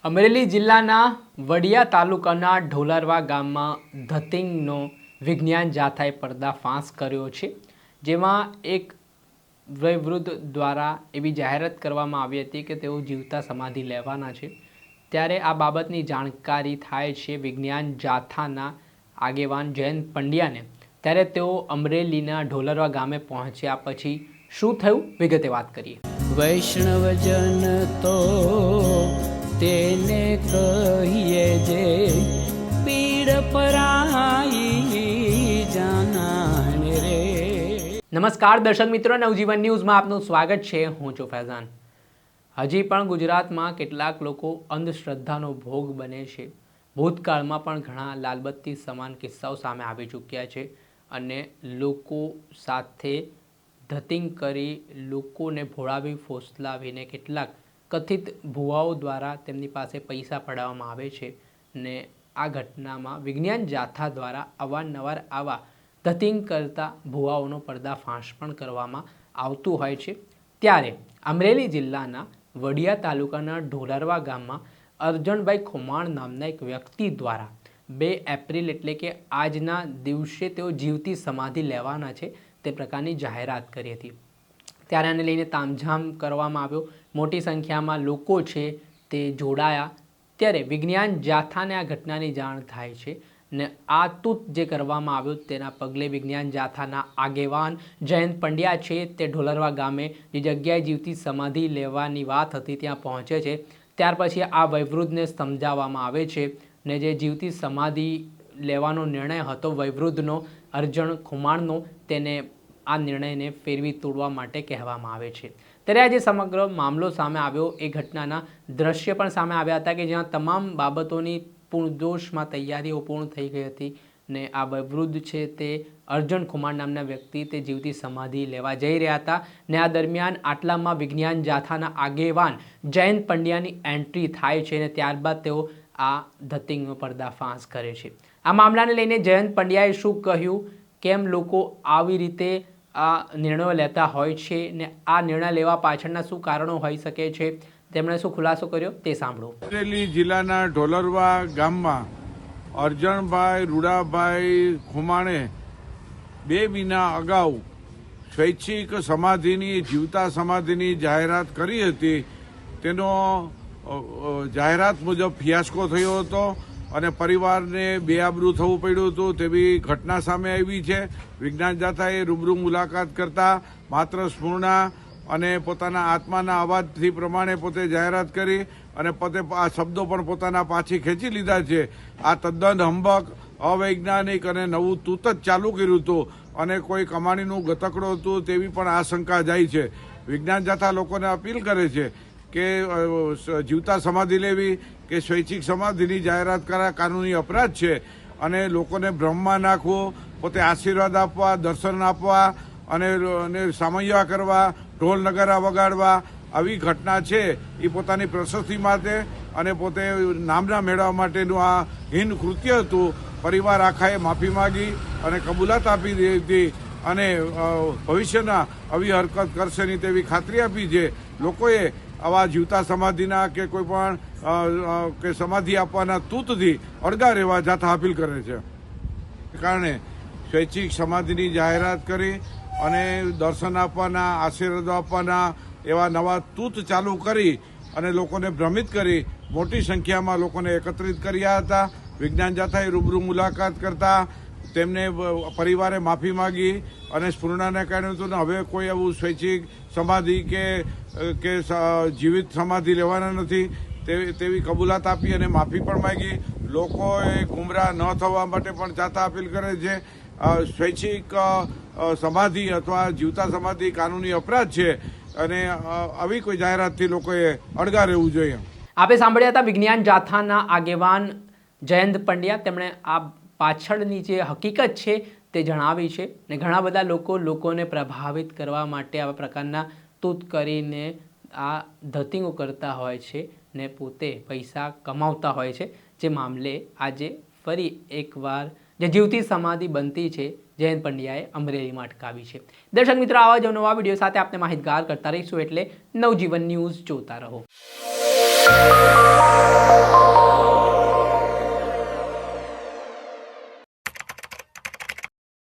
અમરેલી જિલ્લાના વડિયા તાલુકાના ઢોલરવા ગામમાં ધતિંગનો વિજ્ઞાન જાથાએ પર્દાફાશ કર્યો છે, જેમાં એક વયવૃદ્ધ દ્વારા એવી જાહેરાત કરવામાં આવી હતી કે તેઓ જીવતા સમાધિ લેવાના છે। ત્યારે આ બાબતની જાણકારી થાય છે વિજ્ઞાન જાથાના આગેવાન જયંત પંડ્યાને। ત્યારે તેઓ અમરેલીના ઢોલરવા ગામે પહોંચ્યા પછી શું થયું વિગતે વાત કરીએ। વૈષ્ણવજન તો તેને કહીએ જે પીડ પરાઈ જાનાને રે। નમસ્કાર દર્શક મિત્રો, નવજીવન ન્યૂઝમાં આપનું સ્વાગત છે। હું છું ફૈઝાન। હજી પણ ગુજરાતમાં કેટલાક લોકો અંધશ્રદ્ધાનો ભોગ બને છે। ભૂતકાળમાં પણ ઘણા લાલબત્તી સમાન કિસ્સાઓ સામે આવી ચૂક્યા છે અને લોકો સાથે ધતિંગ કરી લોકોને ભોળાવી ફોસલાવીને કેટલાક કથિત ભુવાઓ દ્વારા તેમની પાસે પૈસા પડાવવામાં આવે છે ને આ ઘટનામાં વિજ્ઞાન જાથા દ્વારા અવારનવાર આવા ધતિંગ કરતા ભુવાઓનો પર્દાફાશ પણ કરવામાં આવતું હોય છે। ત્યારે અમરેલી જિલ્લાના વડિયા તાલુકાના ઢોલરવા ગામમાં અરજણભાઈ ખુમાણ નામના એક વ્યક્તિ દ્વારા 2 એપ્રિલ એટલે કે આજના દિવસે તેઓ જીવતી સમાધિ લેવાના છે તે પ્રકારની જાહેરાત કરી હતી। ત્યારે આને લઈને તામઝામ કરવામાં આવ્યો, મોટી સંખ્યામાં લોકો છે તે જોડાયા। ત્યારે વિજ્ઞાન જાથાને આ ઘટનાની જાણ થાય છે ને આ તૂત જે કરવામાં આવ્યું તેના પગલે વિજ્ઞાન જાથાના આગેવાન જયંત પંડ્યા છે તે ઢોલરવા ગામે જે જગ્યાએ જીવતી સમાધિ લેવાની વાત હતી ત્યાં પહોંચે છે। ત્યાર પછી આ વયવૃદ્ધને સમજાવવામાં આવે છે ને જે જીવતી સમાધિ લેવાનો નિર્ણય હતો વયવૃદ્ધનો અરજણ ખુમાણનો તેને આ નિર્ણયને ફેરવી તોડવા માટે કહેવામાં આવે છે। ત્યારે આજે સમગ્ર મામલો સામે આવ્યો, એ ઘટનાના દ્રશ્ય પણ સામે આવ્યા હતા કે જ્યાં તમામ બાબતોની પૂર્ણજોશમાં તૈયારીઓ પૂર્ણ થઈ ગઈ હતી ને આ વયવૃદ્ધ છે તે અરજણ ખુમાણ નામના વ્યક્તિ તે જીવતી સમાધિ લેવા જઈ રહ્યા હતા ને આ દરમિયાન આટલામાં વિજ્ઞાન જાથાના આગેવાન જયંત પંડ્યાની એન્ટ્રી થાય છે અને ત્યારબાદ તેઓ આ ધતિંગનો પર્દાફાશ કરે છે। આ મામલાને લઈને જયંત પંડ્યાએ શું કહ્યું, કેમ લોકો આવી રીતે આ નિર્ણયો લેતા હોય છે ને આ નિર્ણય લેવા પાછળના શું કારણો હોઈ શકે છે, તેમણે શું ખુલાસો કર્યો તે સાંભળો। અમરેલી જિલ્લાના ઢોલરવા ગામમાં અરજણભાઈ રૂડાભાઈ ખુમાણે 2 મહિના અગાઉ સ્વૈચ્છિક સમાધિની જીવતા સમાધિની જાહેરાત કરી હતી। તેનો જાહેરાત મુજબ ફિયાસ્કો થયો હતો અને પરિવારને બેઆબરૂ થવું પડ્યું હતું તેવી ઘટના સામે આવી છે। વિજ્ઞાન જાથાએ રૂબરૂ મુલાકાત કરતા માત્ર સ્ફૂર્ણા અને પોતાના આત્માના અવાજથી પ્રમાણે પોતે જાહેરાત કરી અને પોતે આ શબ્દો પણ પોતાના પાછી ખેંચી લીધા છે। આ તદ્દન હંબક, અવૈજ્ઞાનિક અને નવું તૂત જ ચાલુ કર્યું હતું અને કોઈ કમાણીનું ગતકડું હતું તેવી પણ આશંકા જાય છે। વિજ્ઞાન જાથા લોકોને અપીલ કરે છે કે જીવતા સમાધિ લેવી કે સ્વૈચ્છિક સમાધિની જાહેરાત કરા કાનૂની અપરાધ છે અને લોકોને ભ્રમમાં નાખવું, પોતે આશીર્વાદ આપવા, દર્શન આપવા અને સામૈયા કરવા, ઢોલ નગારા વગાડવા આવી ઘટના છે એ પોતાની પ્રશસ્તિ માટે અને પોતે નામના મેળવવા માટેનું આ હીન કૃત્ય હતું। પરિવાર આખાએ માફી માગી અને કબૂલાત આપી દીધી અને ભવિષ્યના આવી હરકત કરશે નહીં તેવી ખાતરી આપી છે। લોકોએ આવા જીવતા સમાધિના કે કોઈ પણ કે સમાધિ આપવાના તૂતથી અળગા રહેવા જાથા અપીલ કરે છે। કારણે સ્વૈચ્છિક સમાધિની જાહેરાત કરી અને દર્શન આપવાના, આશીર્વાદ આપવાના એવા નવા તૂત ચાલુ કરી અને લોકોને ભ્રમિત કરી મોટી સંખ્યામાં લોકોને એકત્રિત કર્યા હતા। વિજ્ઞાન જાથાએ રૂબરૂ મુલાકાત કરતા તેમને પરિવારે માફી માગી અને સ્ફૂર્ણાને કહ્યું હતું ને હવે કોઈ એવું સ્વૈચ્છિક સમાધિ કે જીવિત સમાધિ લેવાના નથી તેવી કબૂલાત આપી અને માફી પણ માગી। લોકોએ ગુમરાહ ન થવા માટે પણ જાથા અપીલ કરે છે। સ્વૈચ્છિક સમાધિ અથવા જીવતા સમાધિ કાનૂની અપરાધ છે અને આવી કોઈ જાહેરાતથી લોકોએ અળગા રહેવું જોઈએ। આપે સાંભળ્યા હતા વિજ્ઞાન જાથાના આગેવાન જયંત પંડ્યા। તેમણે આ પાછળની જે હકીકત છે તે જણાવી છે ને ઘણા બધા લોકોને પ્રભાવિત કરવા માટે આવા પ્રકારના તૂત કરીને આ ધતિંગો કરતા હોય છે ને પોતે પૈસા કમાવતા હોય છે, જે મામલે આજે ફરી એકવાર જે જીવતી સમાધિ બનતી છે જયંત પંડ્યાએ અમરેલીમાં અટકાવી છે। દર્શક મિત્રો, આવા જ નવા વિડીયો સાથે આપણે માહિતગાર કરતા રહીશું, એટલે નવજીવન ન્યૂઝ જોતા રહો।